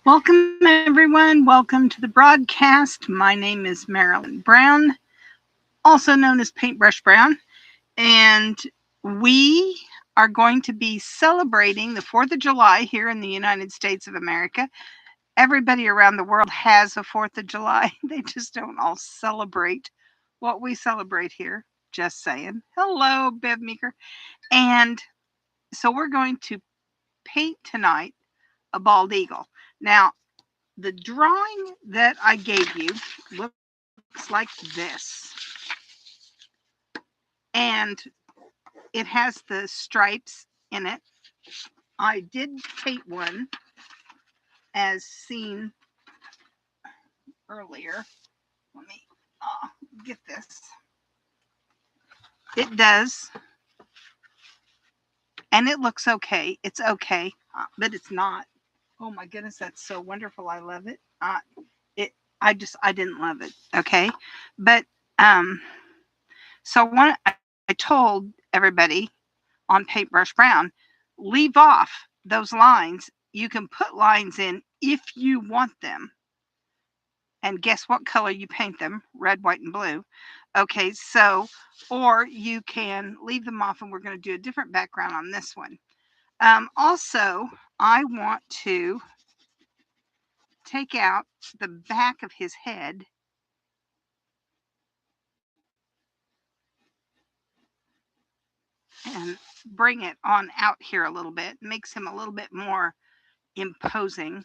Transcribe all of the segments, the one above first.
Welcome, everyone. Welcome to the broadcast. My name is Marilyn Brown, also known as Paintbrush Brown, and we are going to be celebrating the 4th of July here in the United States of America. Everybody around the world has a 4th of July. They just don't all celebrate what we celebrate here. Just saying. Hello, Bev Meeker. And so we're going to paint tonight a bald eagle. Now, the drawing that I gave you looks like this. And it has the stripes in it. I did paint one as seen earlier. Let me get this. It does. And it looks okay. It's okay, but it's not. Oh my goodness, that's so wonderful. I love it. I didn't love it. Okay. But so I told everybody on Paintbrush Brown, leave off those lines. You can put lines in if you want them. And guess what color you paint them? Red, white, and blue. Okay, so, or you can leave them off, and we're going to do a different background on this one. Also, I want to take out the back of his head and bring it on out here a little bit. Makes him a little bit more imposing.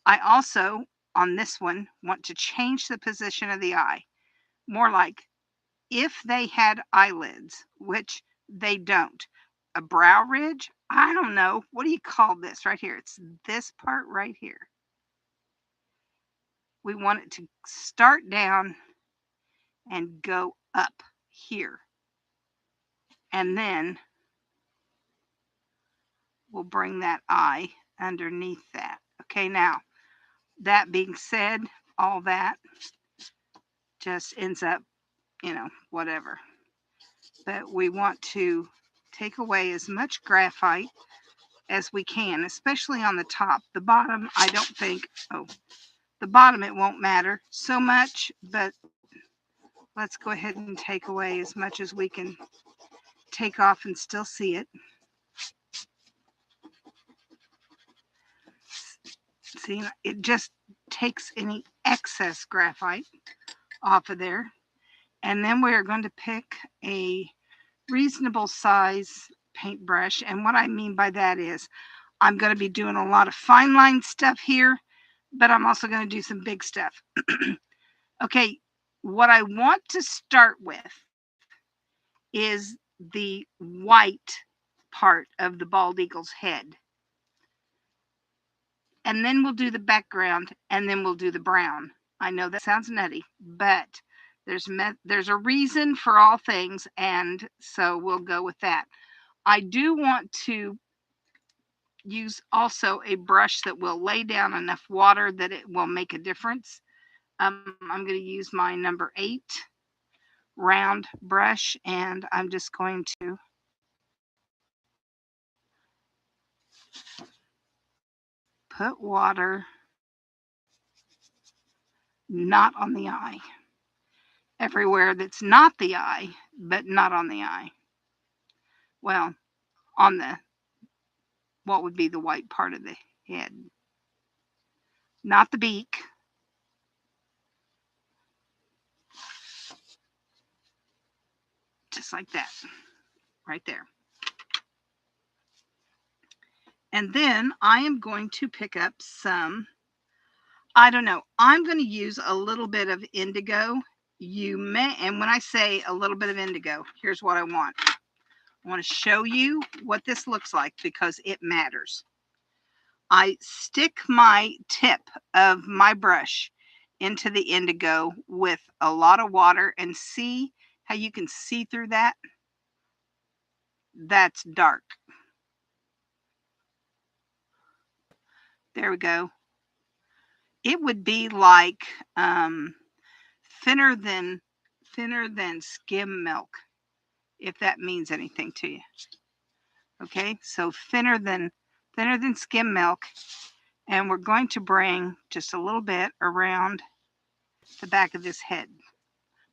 I also, on this one, want to change the position of the eye. More like if they had eyelids, which they don't. A brow ridge? I don't know. What do you call this right here? It's this part right here. We want it to start down and go up here. And then we'll bring that eye underneath that. Okay, now, that being said, all that just ends up, whatever. But we want to take away as much graphite as we can, especially on the top. The bottom, I don't think, the bottom it won't matter so much, but let's go ahead and take away as much as we can take off and still see it. See, it just takes any excess graphite off of there. And then we're going to pick a reasonable size paintbrush. And what I mean by that is I'm going to be doing a lot of fine line stuff here, but I'm also going to do some big stuff. Okay, what I want to start with is the white part of the bald eagle's head. And then we'll do the background, and then we'll do the brown. I know that sounds nutty, but there's a reason for all things, and so we'll go with that. I do want to use also a brush that will lay down enough water that it will make a difference. I'm going to use my number 8 round brush, and I'm just going to put water not on the eye. Everywhere that's not the eye, but not on the eye. Well, on the, what would be the white part of the head. Not the beak. Just like that, right there. And then I am going to pick up some, I don't know, I'm going to use a little bit of indigo. You may, and when I say a little bit of indigo, here's what I want. I want to show you what this looks like because it matters. I stick my tip of my brush into the indigo with a lot of water and see how you can see through that. That's dark. There we go. It would be like thinner than skim milk, if that means anything to you. Okay, so thinner than skim milk, And we're going to bring just a little bit around the back of this head,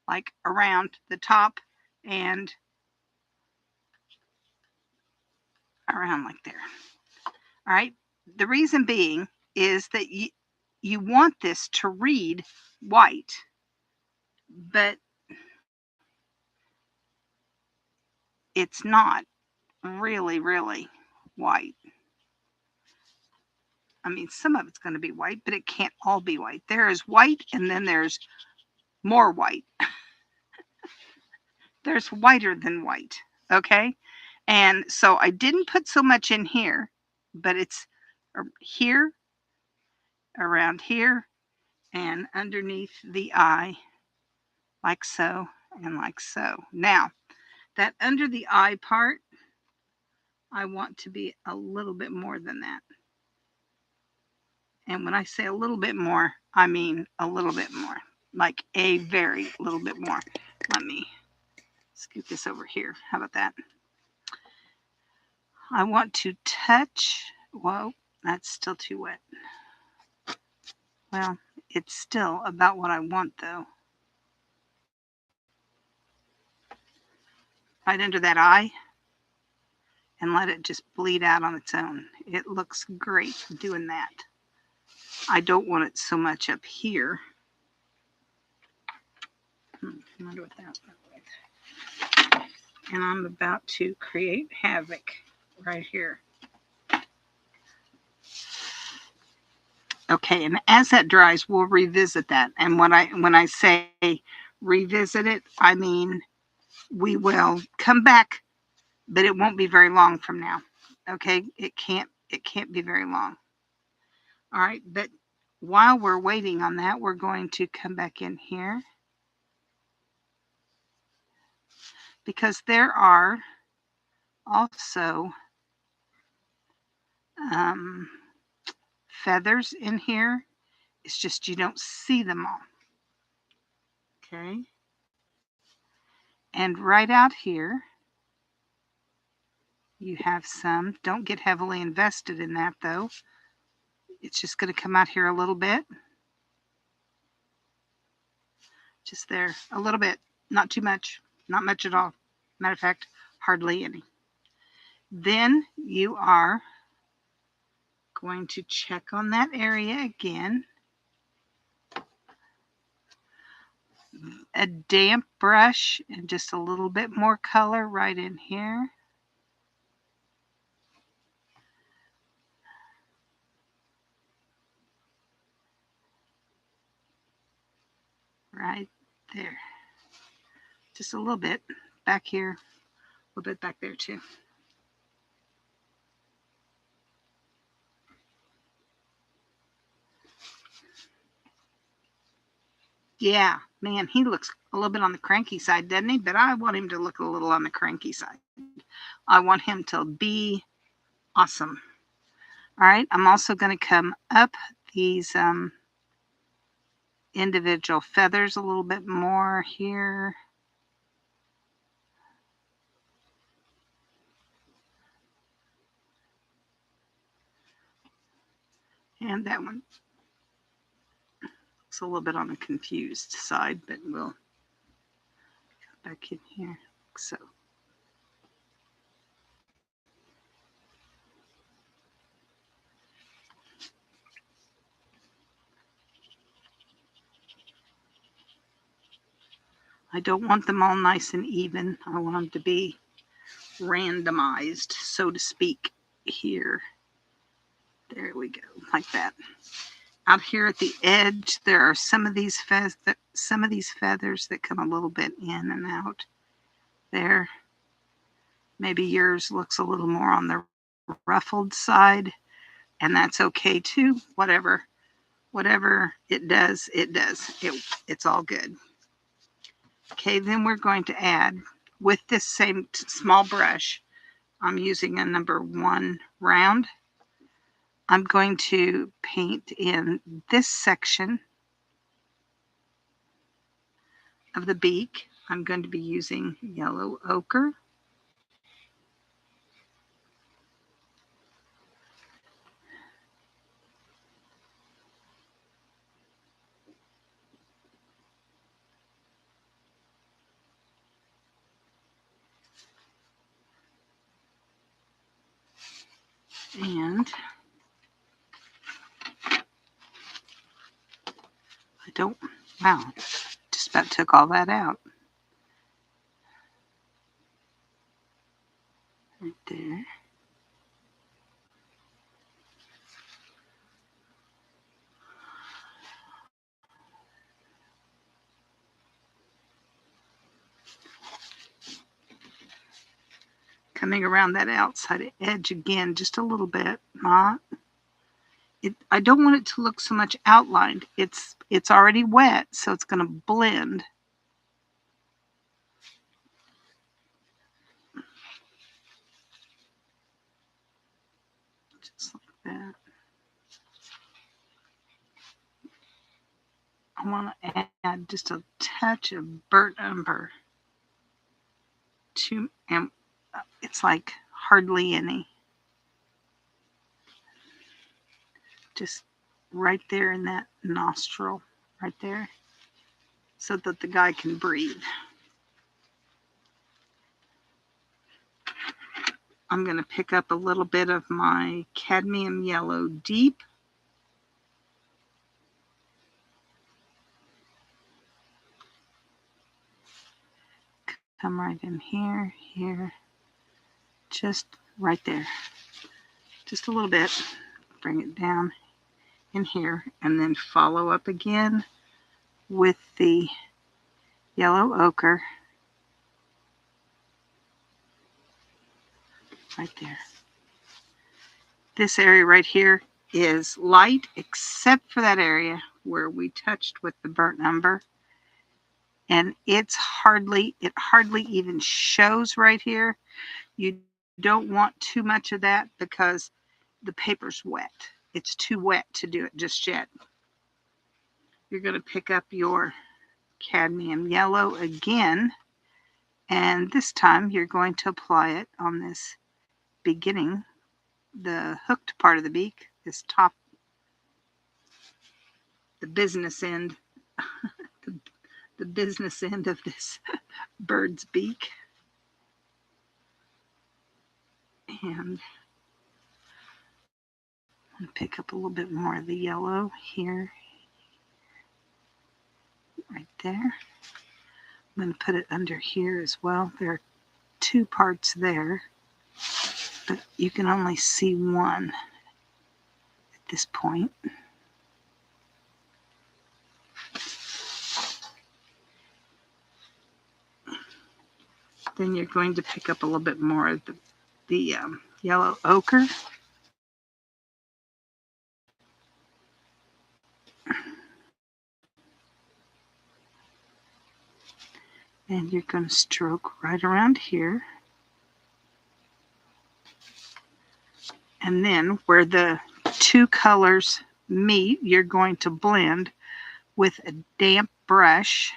like around the top and around like there. All right. The reason being is that you want this to read white, but it's not really, really white. I mean, some of it's going to be white, but it can't all be white. There is white, and then there's more white. There's whiter than white, okay? And so I didn't put so much in here, but it's here, around here, and underneath the eye, like so, and like so. Now, that under the eye part, I want to be a little bit more than that. And when I say a little bit more, I mean a little bit more, like a very little bit more. Let me scoot this over here. How about that? I want to touch, whoa, that's still too wet. Well, it's still about what I want though. Right under that eye and let it just bleed out on its own. It looks great doing that. I don't want it so much up here. I wonder what that looks like. And I'm about to create havoc right here. Okay, and as that dries, we'll revisit that. And when I say revisit it, I mean we will come back, but it won't be very long from now. Okay, it can't be very long. All right, but while we're waiting on that, we're going to come back in here because there are also feathers in here. It's just you don't see them all. Okay, and right out here you have some. Don't get heavily invested in that though. It's just going to come out here a little bit. Just there, a little bit, not too much, not much at all. Matter of fact, hardly any. Then you are going to check on that area again. A damp brush and just a little bit more color right in here. Right there. Just a little bit back here, a little bit back there too. Yeah, man, he looks a little bit on the cranky side, doesn't he? But I want him to look a little on the cranky side. I want him to be awesome. All right, I'm also going to come up these individual feathers a little bit more here. And that one looks a little bit on the confused side, but we'll go back in here, like so. I don't want them all nice and even. I want them to be randomized, so to speak, here. There we go, like that. Out here at the edge, there are some of these feathers that come a little bit in and out. There. Maybe yours looks a little more on the ruffled side, and that's okay too. Whatever it does, it does. It's all good. Okay, then we're going to add, with this same small brush, I'm using a number 1 round. I'm going to paint in this section of the beak. I'm going to be using yellow ochre. And I don't, wow, just about took all that out. Right there. Coming around that outside edge again, just a little bit, not. I don't want it to look so much outlined. It's already wet, so it's going to blend. Just like that. I want to add just a touch of burnt umber to, and it's like hardly any. Just right there in that nostril, right there, so that the guy can breathe. I'm going to pick up a little bit of my cadmium yellow deep. Come right in here, here, just right there. Just a little bit. Bring it down in here, and then follow up again with the yellow ochre right there. This area right here is light except for that area where we touched with the burnt umber, and it hardly even shows right here. You don't want too much of that because the paper's wet. It's too wet to do it just yet. You're going to pick up your cadmium yellow again, and this time you're going to apply it on this beginning, the hooked part of the beak, this top, the business end, the business end of this bird's beak. And I'm going to pick up a little bit more of the yellow here, right there. I'm going to put it under here as well. There are two parts there, but you can only see one at this point. Then you're going to pick up a little bit more of the yellow ochre. And you're going to stroke right around here. And then where the two colors meet, you're going to blend with a damp brush.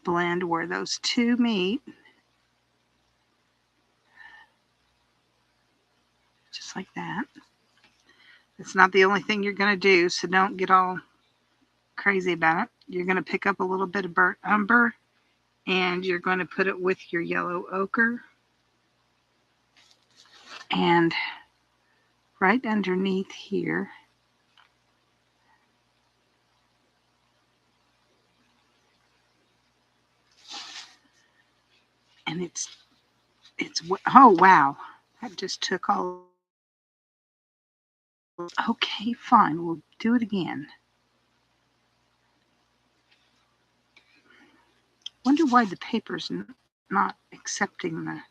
Blend where those two meet. Just like that. It's not the only thing you're going to do, so don't get all crazy about it. You're going to pick up a little bit of burnt umber, and you're going to put it with your yellow ochre. And right underneath here, and it's oh wow, that just took all. Okay, fine, we'll do it again. Wonder why the paper's not accepting the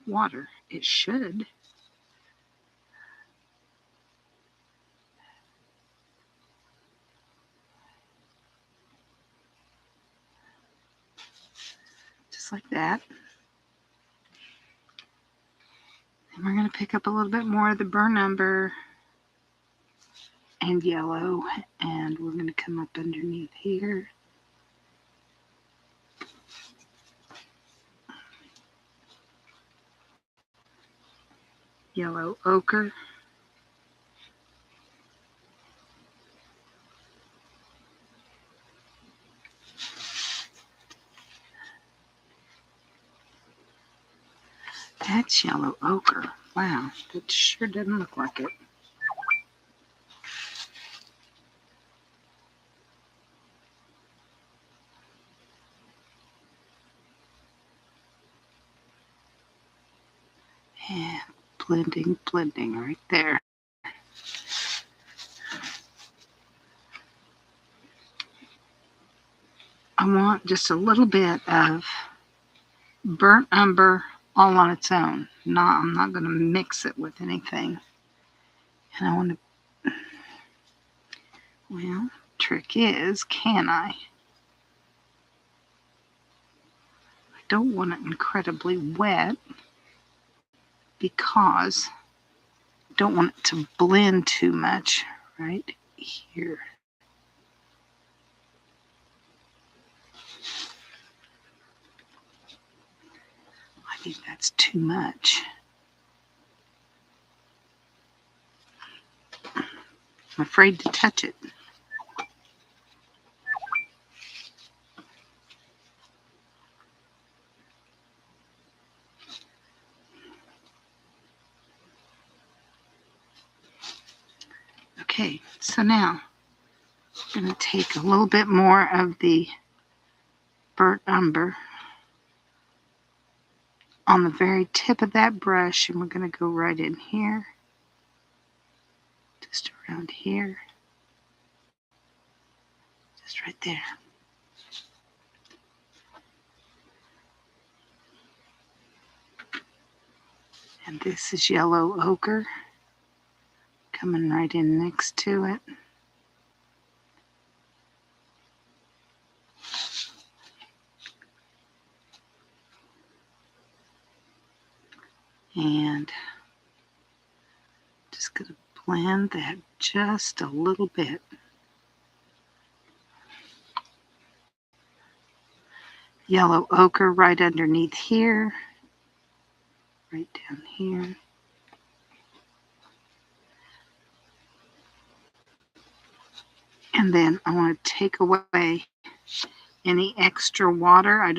water. It should. Just like that. And we're going to pick up a little bit more of the burnt umber and yellow, and we're going to come up underneath here. Yellow ochre. That's yellow ochre. Wow, that sure didn't look like it. And blending right there. I want just a little bit of burnt umber all on its own. I'm not going to mix it with anything. And I want to, well, trick is, can I? I don't want it incredibly wet because I don't want it to blend too much right here. I think that's too much. I'm afraid to touch it. Okay, so now I'm going to take a little bit more of the burnt umber on the very tip of that brush, and we're going to go right in here, just around here, just right there. And this is yellow ochre coming right in next to it. And just going to blend that just a little bit. Yellow ochre right underneath here, right down here. And then I want to take away any extra water. I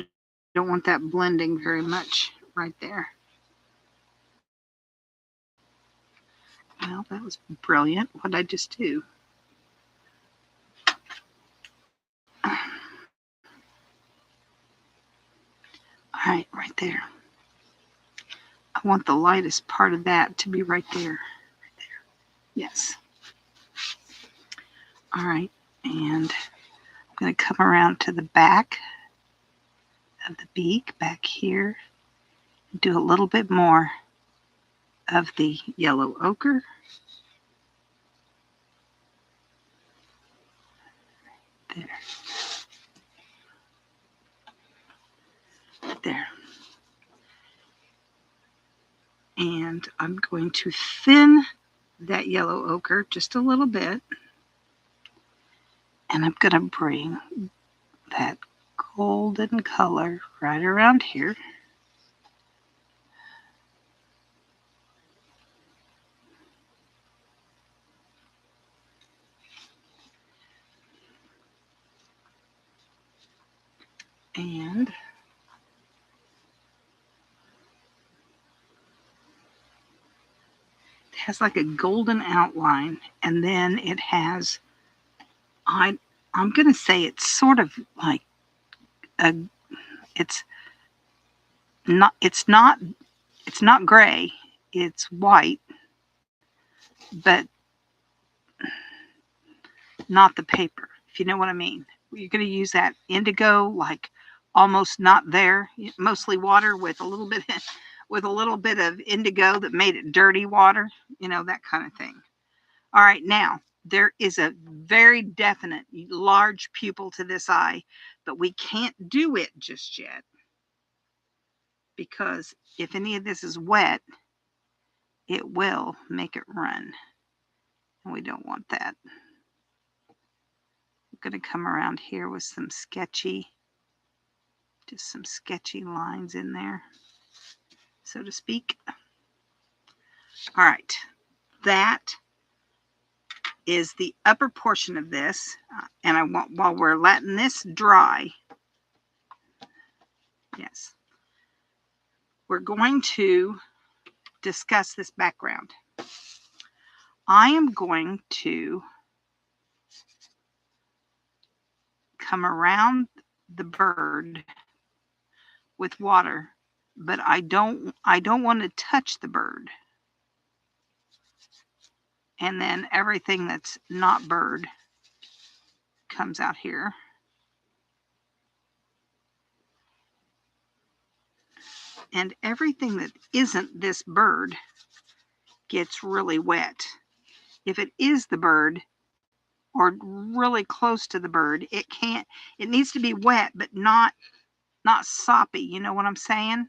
don't want that blending very much right there. Well, that was brilliant. What did I just do? All right, right there. I want the lightest part of that to be right there. Right there. Yes. All right, and I'm going to come around to the back of the beak back here and do a little bit more of the yellow ochre. There. There. And I'm going to thin that yellow ochre just a little bit. And I'm going to bring that golden color right around here. And it has like a golden outline, and then it has, I'm going to say it's sort of like it's not gray, it's white, but not the paper, if you know what I mean. You're going to use that indigo, like almost not there, mostly water with a little bit of indigo that made it dirty water, that kind of thing. All right, now there is a very definite large pupil to this eye, but we can't do it just yet because if any of this is wet, it will make it run, and we don't want that. I'm going to come around here with some sketchy lines in there, so to speak. All right, that is the upper portion of this, and I want, while we're letting this dry, yes, we're going to discuss this background. I am going to come around the bird with water, but I don't want to touch the bird. And then everything that's not bird comes out here. And everything that isn't this bird gets really wet. If it is the bird or really close to the bird, it needs to be wet, but not soppy. You know what I'm saying?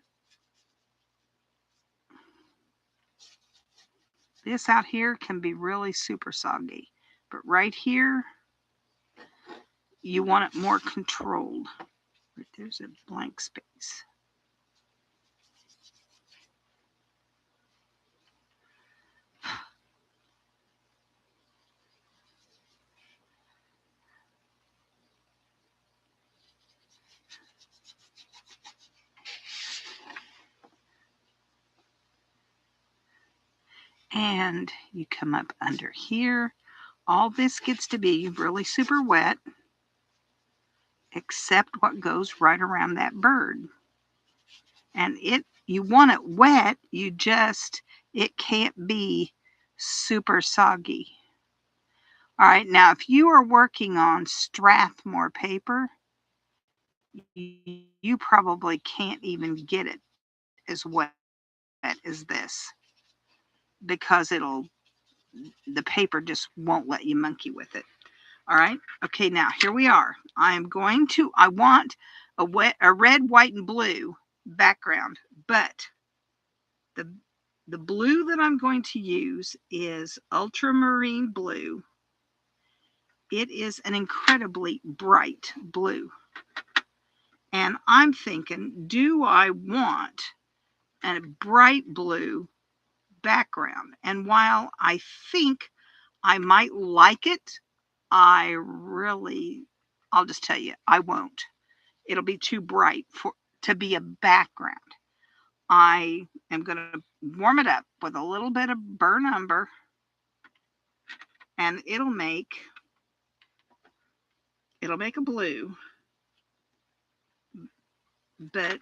This out here can be really super soggy, but right here, you want it more controlled. Right there's a blank space. And you come up under here. All this gets to be really super wet, except what goes right around that bird. And you want it wet, it can't be super soggy. All right, now if you are working on Strathmore paper, you probably can't even get it as wet as this, because the paper just won't let you monkey with it. All right. Okay, now here we are. I want a red, white, and blue background, but the blue that I'm going to use is ultramarine blue. It is an incredibly bright blue. And I'm thinking, do I want a bright blue background? And while I think I might like it, I'll just tell you, I won't. It'll be too bright to be a background. I am going to warm it up with a little bit of burnt umber, and it'll make a blue, but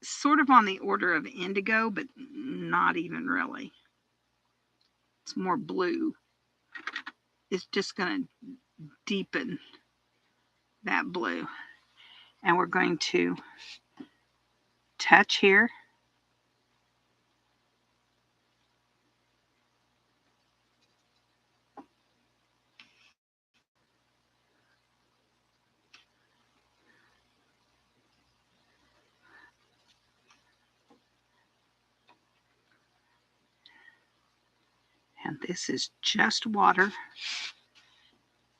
sort of on the order of indigo, but not even really. It's more blue. It's just going to deepen that blue. And we're going to touch here. And this is just water.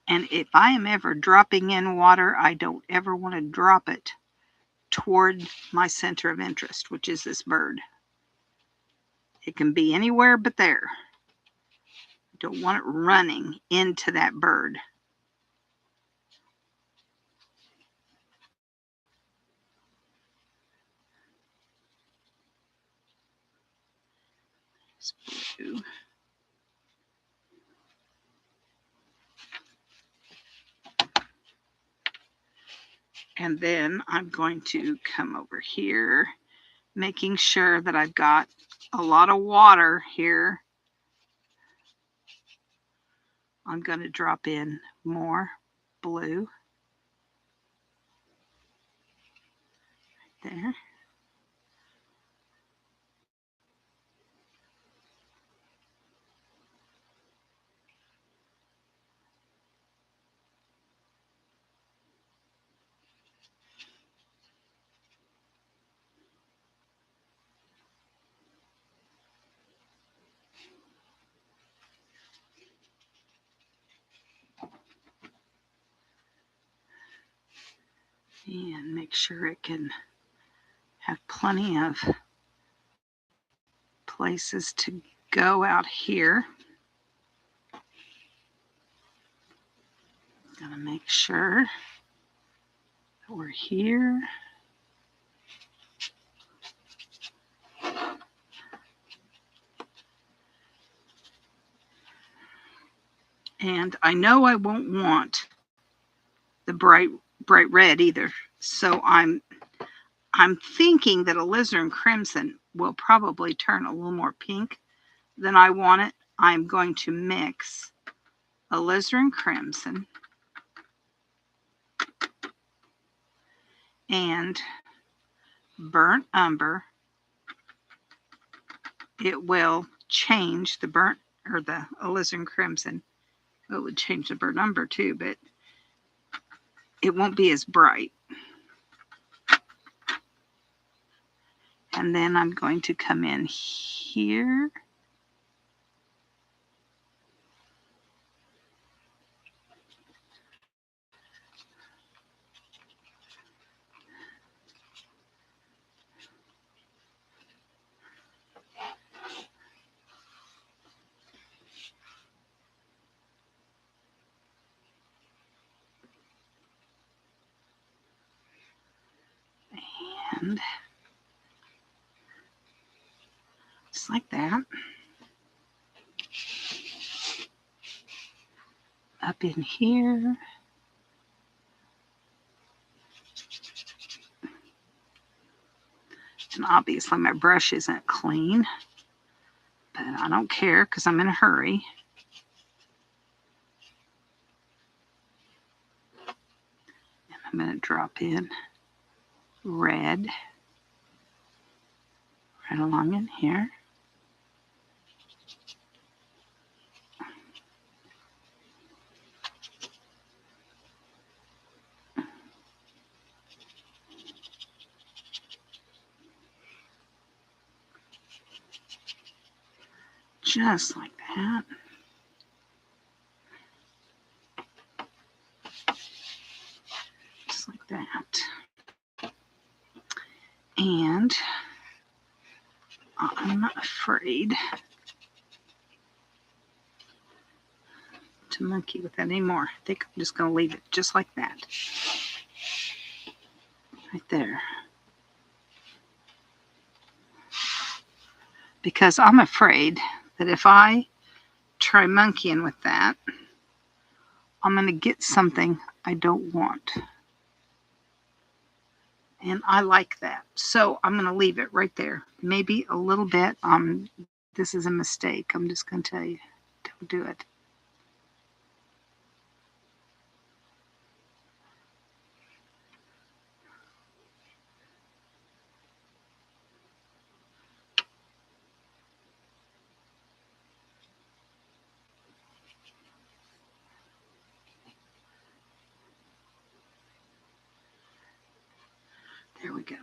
And if I am ever dropping in water, I don't ever want to drop it toward my center of interest, which is this bird. It can be anywhere but there. I don't want it running into that bird. It's blue. And then I'm going to come over here, making sure that I've got a lot of water here. I'm going to drop in more blue. Right there. And make sure it can have plenty of places to go out here. Gotta make sure that we're here. And I know I won't want the bright red either. So I'm thinking that alizarin crimson will probably turn a little more pink than I want it. I'm going to mix alizarin crimson and burnt umber. It will change the burnt or the alizarin crimson. It would change the burnt umber too, but it won't be as bright. And then I'm going to come in here and just like that. Up in here. And obviously my brush isn't clean, but I don't care because I'm in a hurry. And I'm going to drop in red right along in here. Just like that. Just like that. And I'm not afraid to monkey with that anymore. I think I'm just going to leave it just like that. Right there. Because I'm afraid that if I try monkeying with that, I'm going to get something I don't want. And I like that. So I'm going to leave it right there. Maybe a little bit. This is a mistake. I'm just going to tell you. Don't do it. There we go.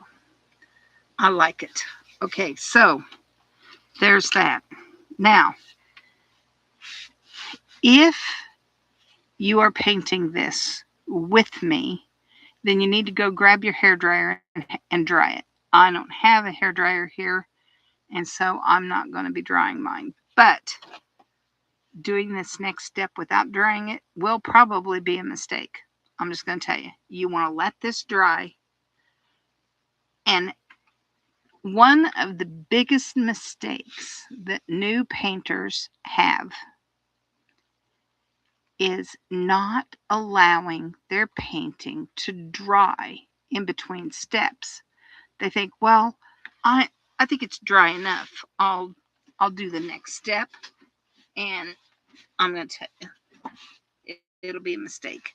I like it. Okay, so there's that. Now, if you are painting this with me, then you need to go grab your hairdryer and dry it. I don't have a hairdryer here, and so I'm not going to be drying mine. But doing this next step without drying it will probably be a mistake. I'm just going to tell you. You want to let this dry. And one of the biggest mistakes that new painters have is not allowing their painting to dry in between steps. They think, well, I think it's dry enough. I'll do the next step, and I'm going to tell you, it'll be a mistake.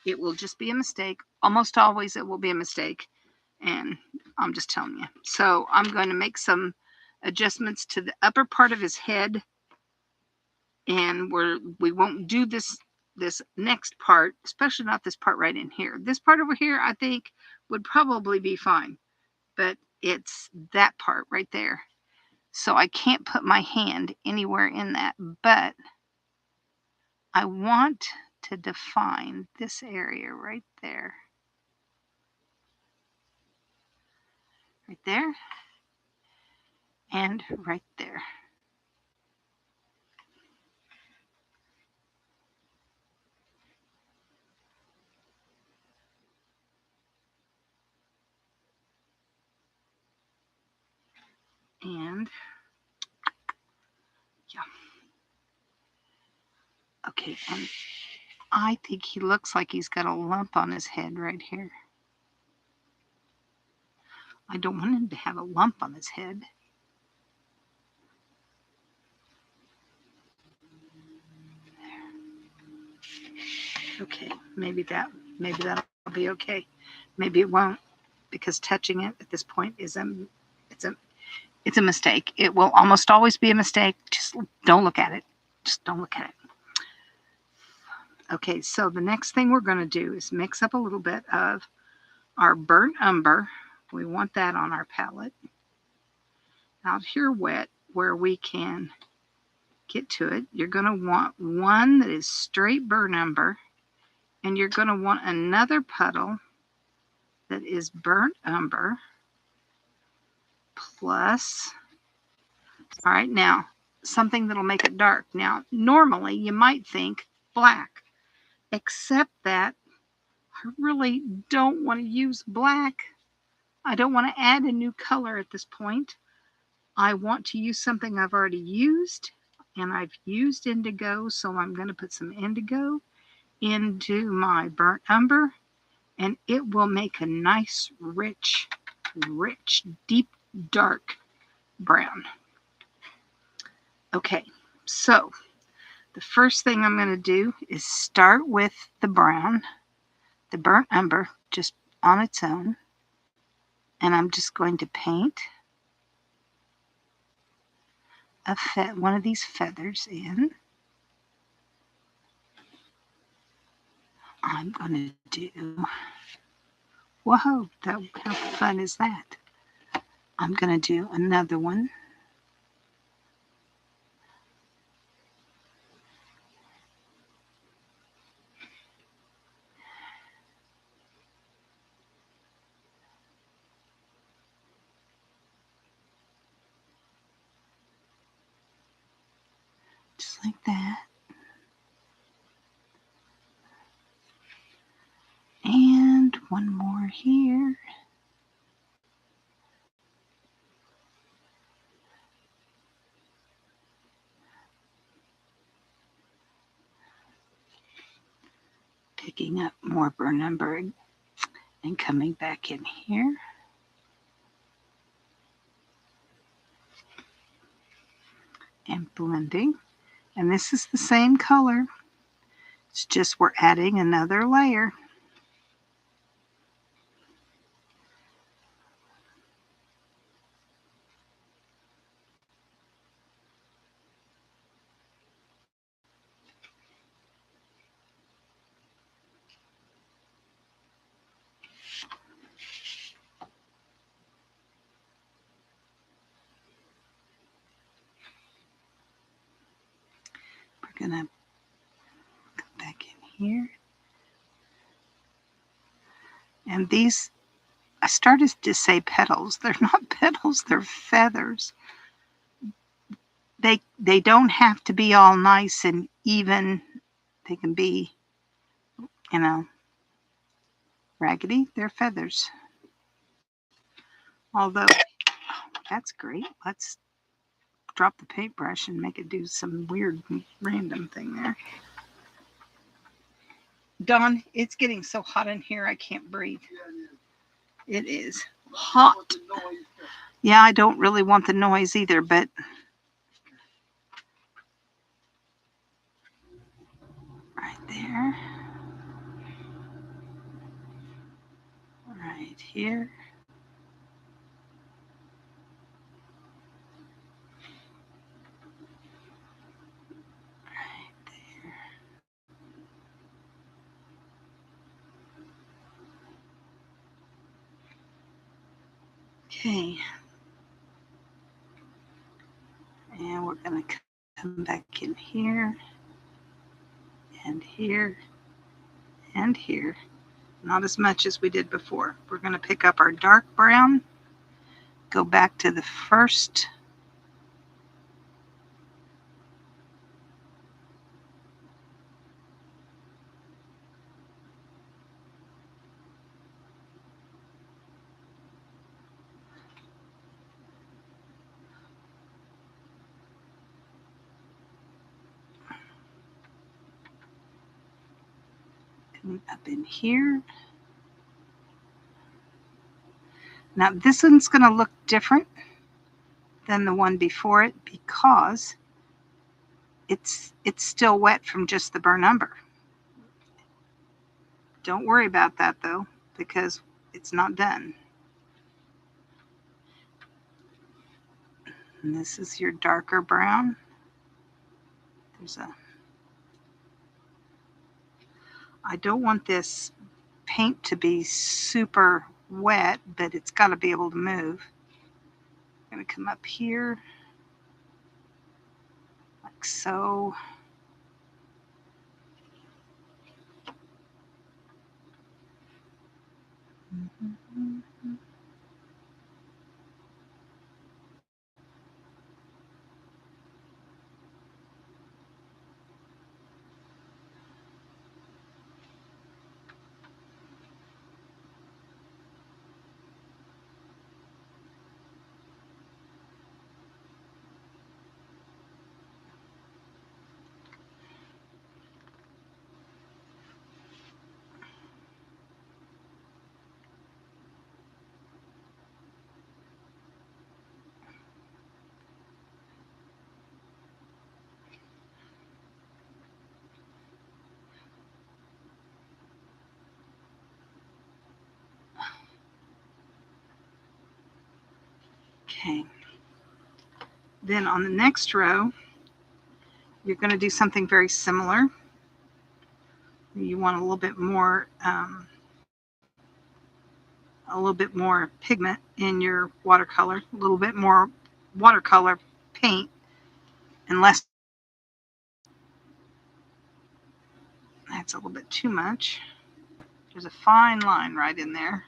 It will just be a mistake. Almost always it will be a mistake, and I'm just telling you. So I'm going to make some adjustments to the upper part of his head, and we won't do this next part, especially not this part right in here. This part over here, I think, would probably be fine, but it's that part right there. So I can't put my hand anywhere in that, but I want to define this area right there. Right there. And right there. And yeah. Okay, and I think he looks like he's got a lump on his head right here. I don't want him to have a lump on his head. Okay, maybe that'll be okay. Maybe it won't, because touching it at this point is it's a mistake. It will almost always be a mistake. Just don't look at it. Just don't look at it. Okay, so the next thing we're going to do is mix up a little bit of our burnt umber. We want that on our palette. Out here wet, where we can get to it, you're going to want one that is straight burnt umber, and you're going to want another puddle that is burnt umber plus, all right, now something that'll make it dark. Now, normally you might think black, except that I really don't want to use black. I don't want to add a new color at this point. I want to use something I've already used, and I've used indigo, so I'm going to put some indigo into my burnt umber, and it will make a nice, rich, deep, dark brown. Okay, so the first thing I'm going to do is start with the brown, the burnt umber, just on its own, and I'm just going to paint one of these feathers in. I'm going to do, whoa, how fun is that? I'm going to do another one. Just like that. And one more here. Picking up more burnt umber and coming back in here. And blending. And this is the same color. It's just we're adding another layer. We're going to come back in here. And these, I started to say petals. They're not petals, they're feathers. They don't have to be all nice and even. They can be, raggedy. They're feathers. Although, that's great. Let's drop the paintbrush and make it do some weird random thing there. Dawn, it's getting so hot in here I can't breathe. It is hot. Yeah, I don't really want the noise either, but right there. Right here. Right there. Okay. And we're going to come back in here and here and here. Not as much as we did before. We're going to pick up our dark brown, go back to the first Up in here. Now this one's going to look different than the one before it because it's still wet from just the burnt umber. Don't worry about that though, because it's not done. And this is your darker brown. I don't want this paint to be super wet, but it's got to be able to move. I'm going to come up here like so. Okay. Then on the next row, you're going to do something very similar. You want a little bit more pigment in your watercolor, a little bit more watercolor paint, and less. That's a little bit too much. There's a fine line right in there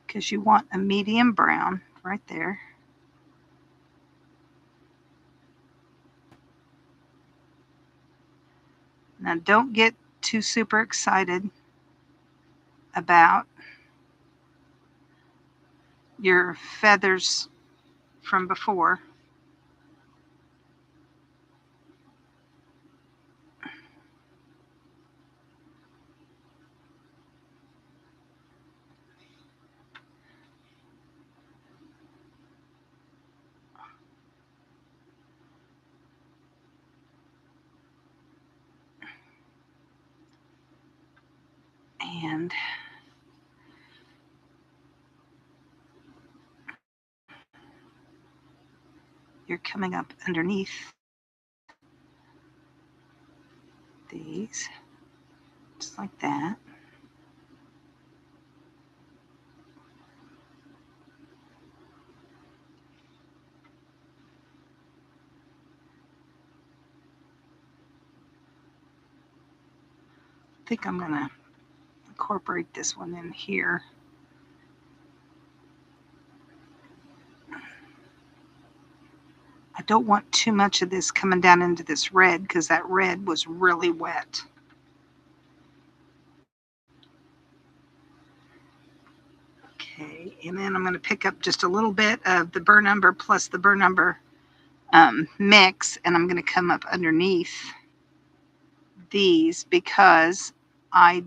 because you want a medium brown right there. Now don't get too super excited about your feathers from before. And you're coming up underneath these, just like that. I think I'm going to incorporate this one in here. I don't want too much of this coming down into this red because that red was really wet. Okay, and then I'm going to pick up just a little bit of the burnt umber plus the burnt umber mix, and I'm going to come up underneath these because I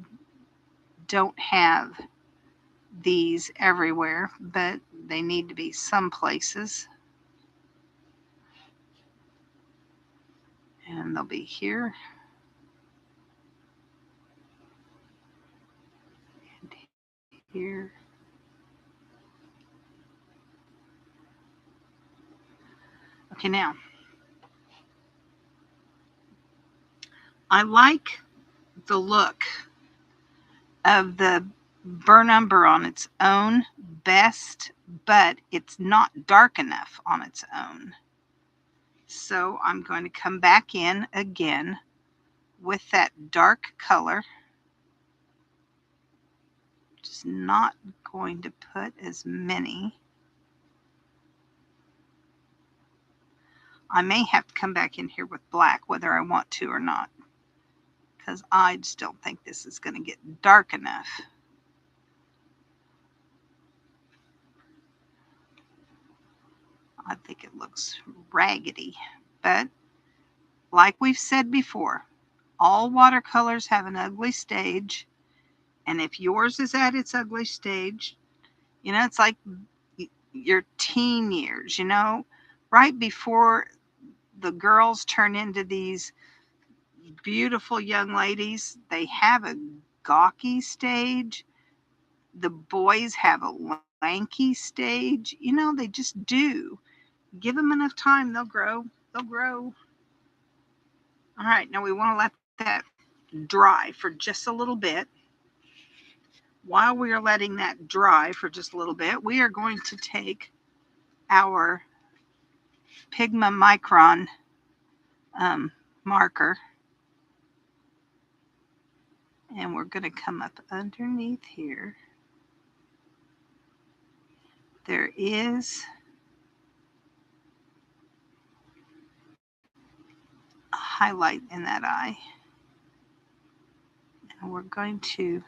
don't have these everywhere, but they need to be some places. And they'll be here and here. Okay, now I like the look of the burnt umber on its own best, but it's not dark enough on its own. So I'm going to come back in again with that dark color. Just not going to put as many. I may have to come back in here with black whether I want to or not, because I just don't think this is going to get dark enough. I think it looks raggedy, but like we've said before, All watercolors have an ugly stage, and if yours is at its ugly stage, it's like your teen years, right before the girls turn into these beautiful young ladies. They have a gawky stage. The boys have a lanky stage. They just do. Give them enough time, they'll grow. They'll grow. All right, now we want to let that dry for just a little bit. While we are letting that dry for just a little bit, we are going to take our Pigma Micron marker, and we're going to come up underneath here. There is a highlight in that eye, and we're going to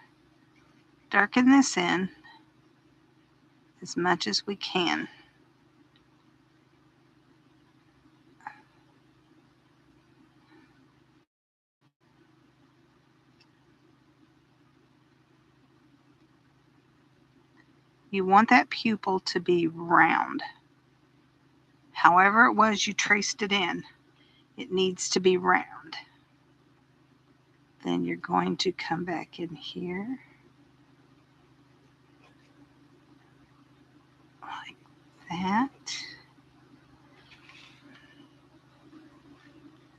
darken this in as much as we can. You want that pupil to be round. However it was you traced it in, it needs to be round. Then you're going to come back in here like that.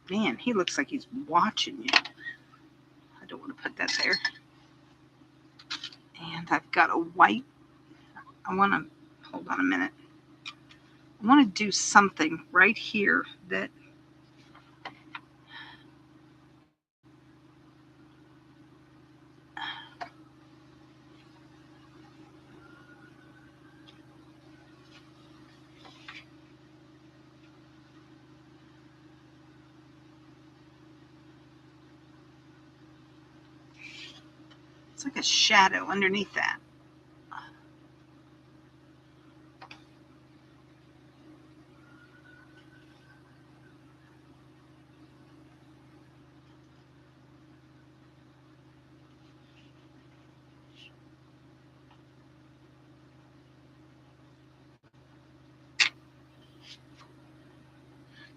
Man, he looks like he's watching you. I don't want to put that there. And I've got a white. Hold on a minute. I want to do something right here that it's like a shadow underneath that.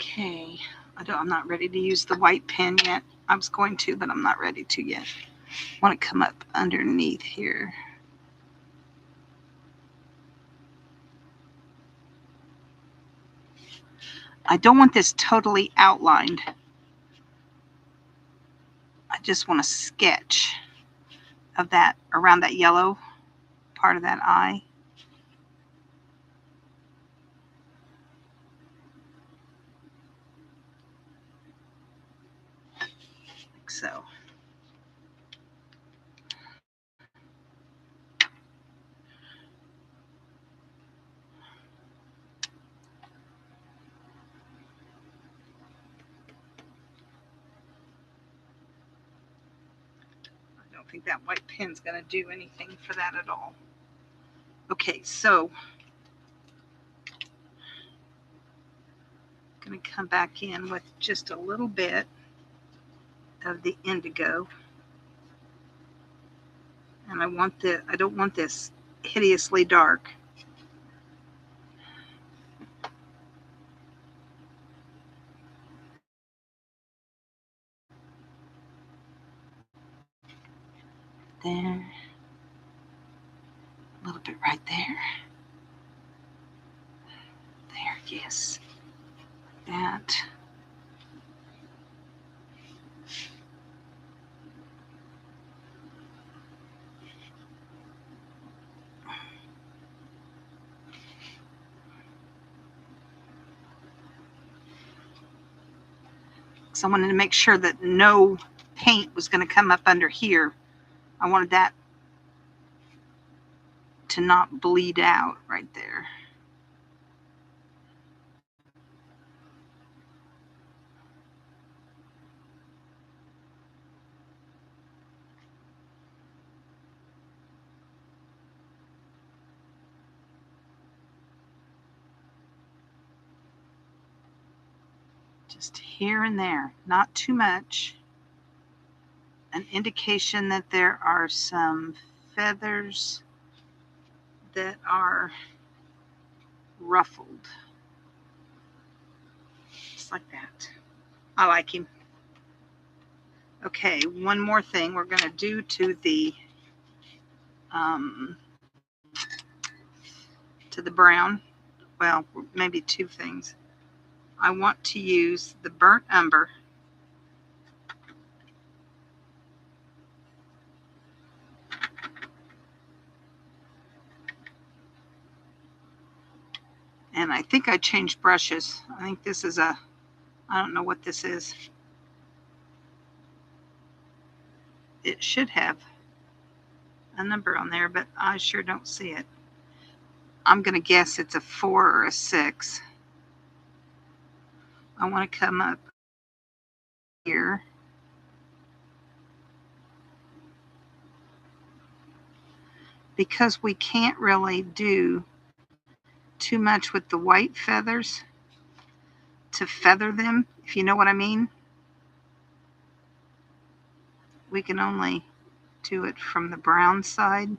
Okay, I'm not ready to use the white pen yet. I was going to, but I'm not ready to yet. I want to come up underneath here. I don't want this totally outlined. I just want a sketch of that around that yellow part of that eye. Like so. I don't think that white pen's going to do anything for that at all. Okay, so I'm going to come back in with just a little bit of the indigo. And I don't want this hideously dark. There. A little bit right there. There, yes. That. So I wanted to make sure that no paint was going to come up under here. I wanted that to not bleed out right there. Just here and there, not too much. an indication that there are some feathers that are ruffled. Just like that. I like him. Okay, one more thing we're going to do to the brown. Well, maybe two things. I want to use the burnt umber and I think I changed brushes. I think this is I don't know what this is. It should have a number on there, but I sure don't see it. I'm going to guess it's a 4 or a 6. I want to come up here because we can't really do too much with the white feathers to feather them, if you know what I mean. We can only do it from the brown side.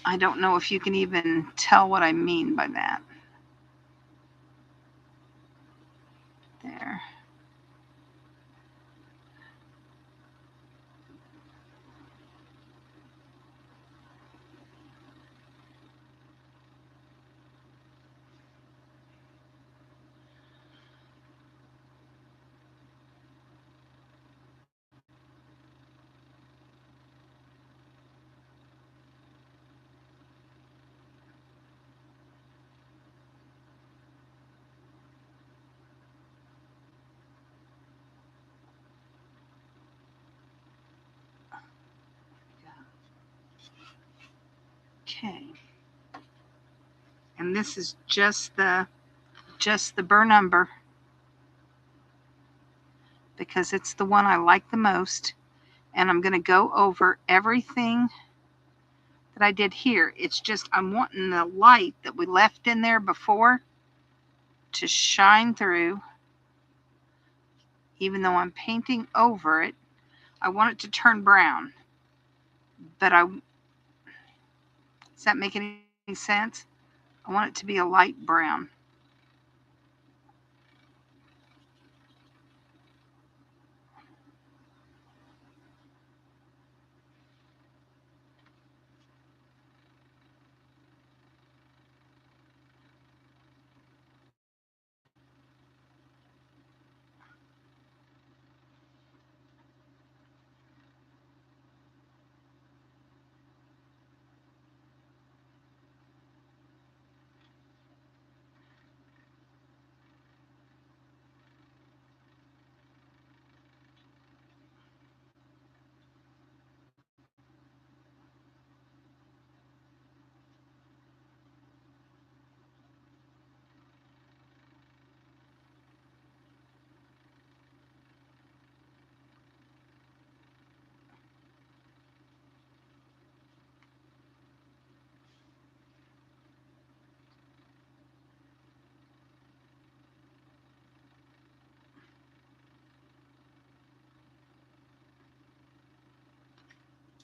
I don't know if you can even tell what I mean by that. There. Okay. And this is just the burnt umber because it's the one I like the most. And I'm going to go over everything that I did here. It's just I'm wanting the light that we left in there before to shine through. Even though I'm painting over it, I want it to turn brown. But does that make any sense? I want it to be a light brown.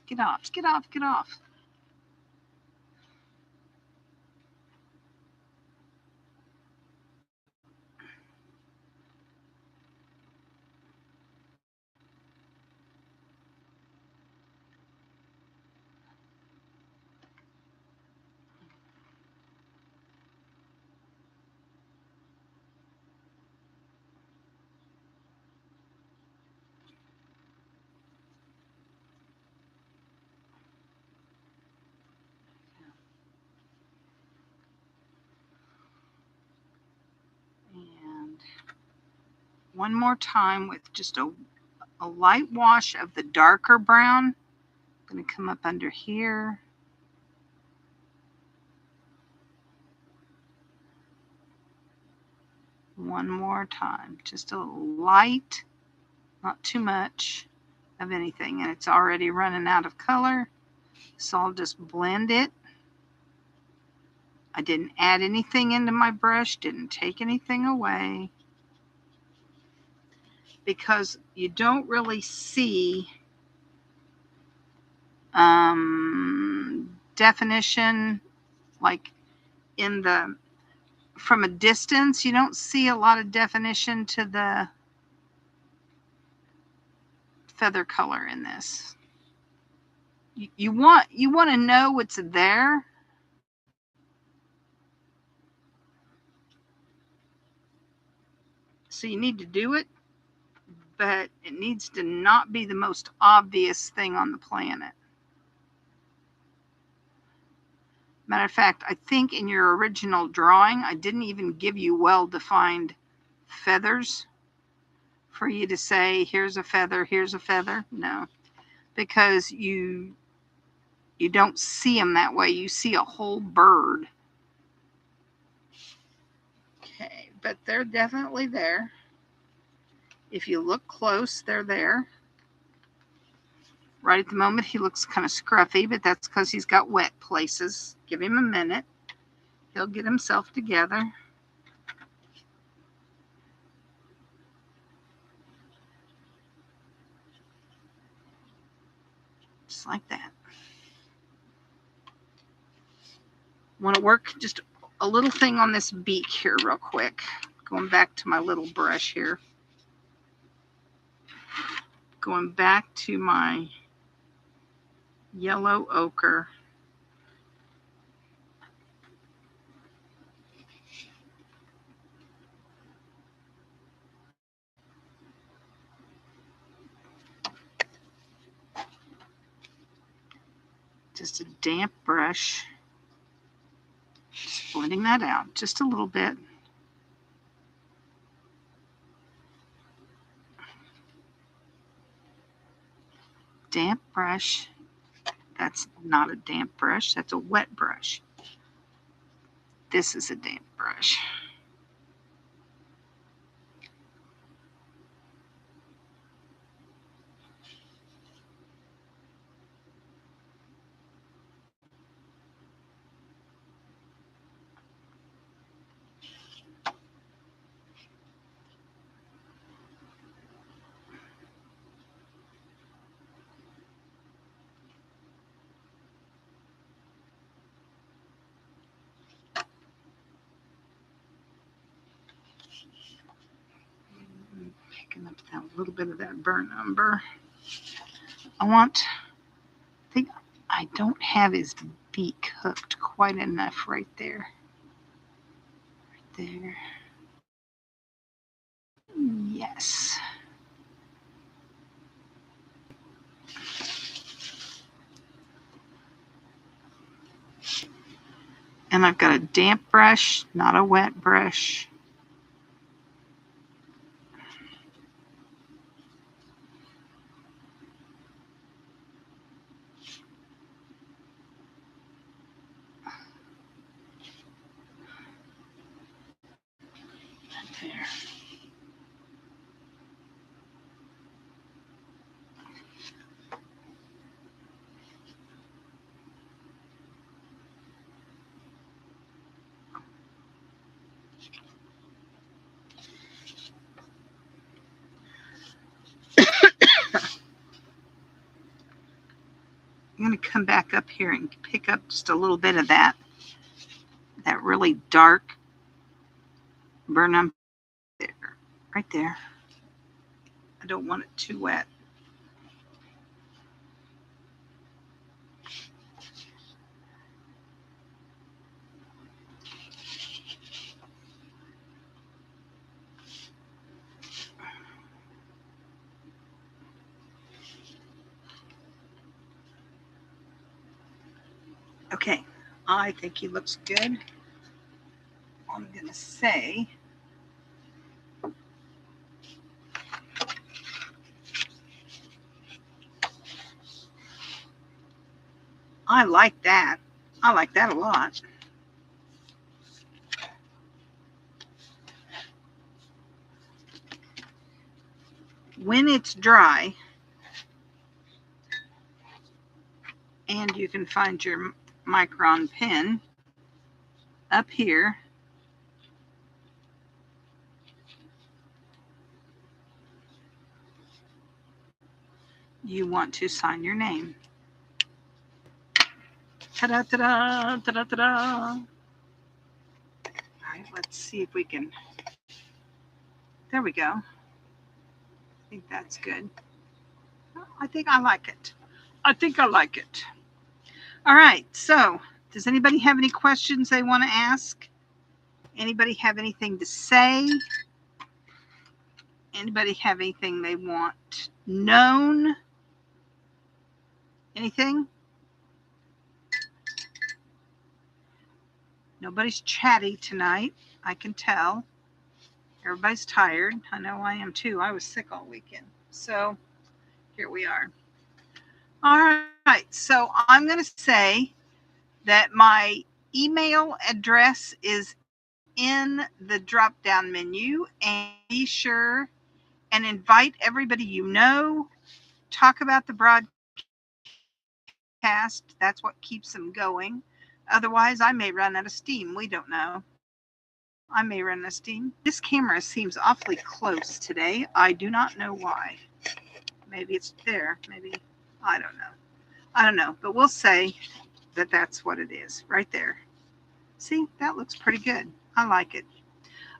Get off, get off, get off. And one more time with just a light wash of the darker brown. I'm going to come up under here. One more time. Just a little light, not too much of anything. And it's already running out of color. So I'll just blend it. I didn't add anything into my brush, didn't take anything away. because you don't really see definition, like from a distance, you don't see a lot of definition to the feather color in this. You want to know what's there. So you need to do it, but it needs to not be the most obvious thing on the planet. Matter of fact, I think in your original drawing, I didn't even give you well-defined feathers for you to say, here's a feather, here's a feather. No, because you don't see them that way. You see a whole bird. Okay, but they're definitely there. If you look close, they're there. Right at the moment, he looks kind of scruffy, but that's because he's got wet places. Give him a minute. He'll get himself together. Just like that. Want to work just a little thing on this beak here real quick. Going back to my little brush here. Going back to my yellow ochre. Just a damp brush. Just blending that out just a little bit. Damp brush. That's not a damp brush. That's a wet brush. This is a damp brush. Picking up that little bit of that burnt umber. I think I don't have his beak hooked quite enough right there. Right there. Yes. And I've got a damp brush, not a wet brush. There. I'm going to come back up here and pick up just a little bit of that really dark burn umber there, right there. I don't want it too wet. Okay, I think he looks good. I'm going to say I like that. I like that a lot. When it's dry, and you can find your micron pen up here, you want to sign your name. Ta-da, ta-da, ta-da, ta-da. All right, let's see if we can. There we go. I think that's good. I think I like it. I think I like it. All right, so does anybody have any questions they want to ask? Anybody have anything to say? Anybody have anything they want known? Anything? Nobody's chatty tonight, I can tell. Everybody's tired. I know I am too. I was sick all weekend. So here we are. All right, so I'm going to say that my email address is in the drop down menu, and be sure and invite everybody you know. Talk about the broadcast. That's what keeps them going. Otherwise, I may run out of steam. We don't know. I may run out of steam. This camera seems awfully close today. I do not know why. Maybe it's there. Maybe, I don't know. I don't know, but we'll say that that's what it is right there. See, that looks pretty good. I like it.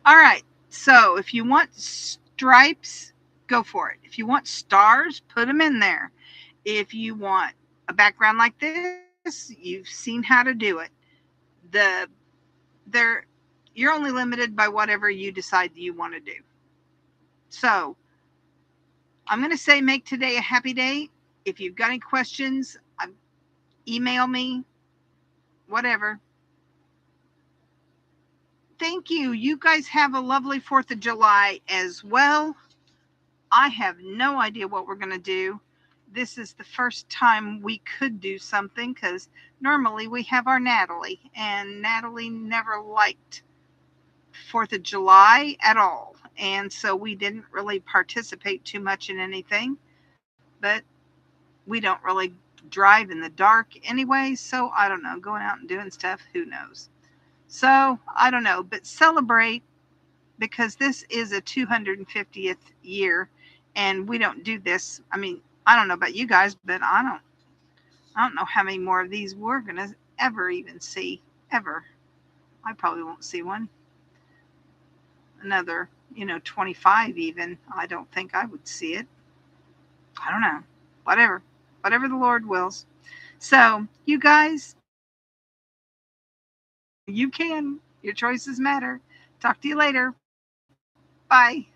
All right. So if you want stripes, go for it. If you want stars, put them in there. If you want a background like this, you've seen how to do it. The there You're only limited by whatever you decide you want to do. So I'm going to say make today a happy day. If you've got any questions, email me, whatever. Thank you. You guys have a lovely 4th of July as well. I have no idea what we're going to do. This is the first time we could do something because normally we have our Natalie, and Natalie never liked 4th of July at all. And so we didn't really participate too much in anything, but we don't really drive in the dark anyway. So I don't know, going out and doing stuff, who knows? So I don't know, but celebrate, because this is a 250th year and we don't do this. I mean, I don't know about you guys, but I don't know how many more of these we're going to ever even see, ever. I probably won't see one. Another, 25 even. I don't think I would see it. I don't know. Whatever the Lord wills. So, you guys, you can. Your choices matter. Talk to you later. Bye.